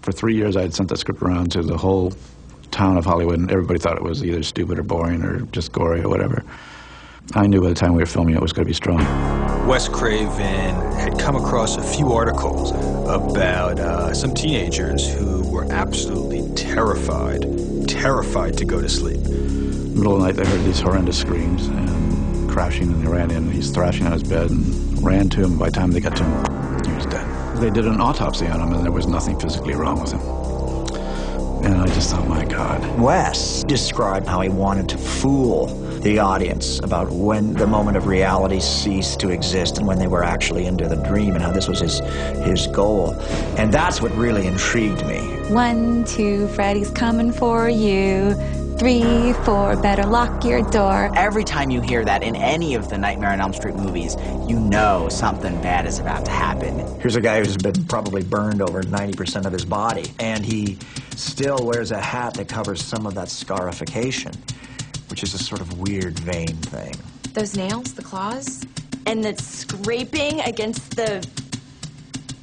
For 3 years, I had sent that script around to the whole town of Hollywood, and everybody thought it was either stupid or boring or just gory or whatever. I knew by the time we were filming it was going to be strong. Wes Craven had come across a few articles about some teenagers who were absolutely terrified to go to sleep. Middle of the night, they heard these horrendous screams and crashing, and they ran in. He's thrashing on his bed and ran to him. By the time they got to him, he was dead. They did an autopsy on him, and there was nothing physically wrong with him. And I just thought, my God. Wes described how he wanted to fool the audience about when the moment of reality ceased to exist and when they were actually into the dream, and how this was his goal. And that's what really intrigued me. 1, 2, Freddy's coming for you. 3, 4, better lock your door. Every time you hear that in any of the Nightmare on Elm Street movies, you know something bad is about to happen. Here's a guy who's been probably burned over 90% of his body, and he still wears a hat that covers some of that scarification, which is a sort of weird, vain thing. Those nails, the claws, and the scraping against the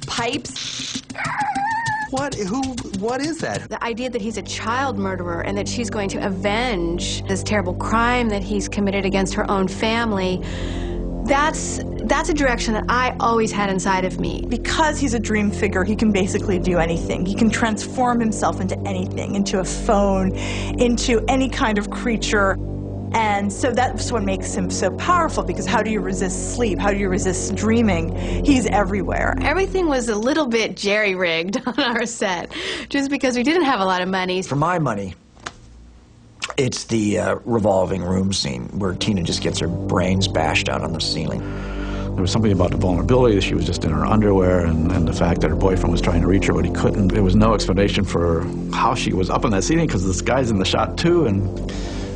pipes. What is that? the idea that he's a child murderer and that she's going to avenge this terrible crime that he's committed against her own family, that's a direction that I always had inside of me. Because he's a dream figure, he can basically do anything. He can transform himself into anything, into a phone, into any kind of creature. And so that's what makes him so powerful, because how do you resist sleep? How do you resist dreaming? He's everywhere. Everything was a little bit jerry-rigged on our set, just because we didn't have a lot of money. For my money, it's the revolving room scene where Tina just gets her brains bashed out on the ceiling. There was something about the vulnerability that she was just in her underwear, and the fact that her boyfriend was trying to reach her but he couldn't. There was no explanation for how she was up on that ceiling, because this guy's in the shot too, and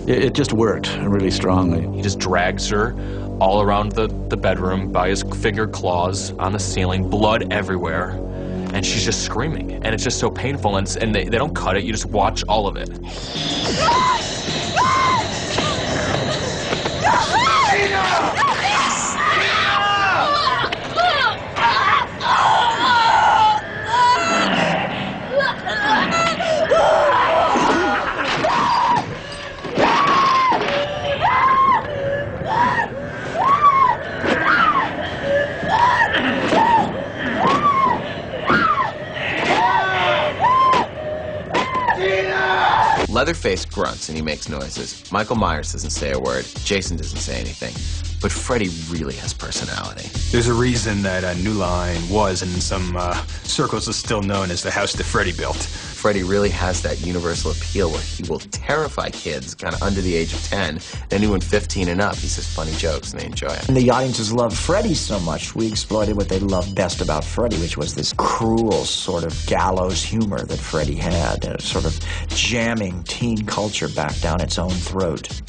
it just worked really strongly. He just drags her all around the bedroom by his finger claws on the ceiling, blood everywhere, and she's just screaming. And it's just so painful, and they don't cut it, you just watch all of it. Leatherface grunts and he makes noises. Michael Myers doesn't say a word. Jason doesn't say anything. But Freddy really has personality. There's a reason that New Line was, and in some circles, is still known as the house that Freddy built. Freddy really has that universal appeal where he will terrify kids kind of under the age of 10. Anyone 15 and up, he says funny jokes and they enjoy it. And the audiences loved Freddy so much, we exploited what they loved best about Freddy, which was this cruel sort of gallows humor that Freddy had, sort of jamming teen culture back down its own throat.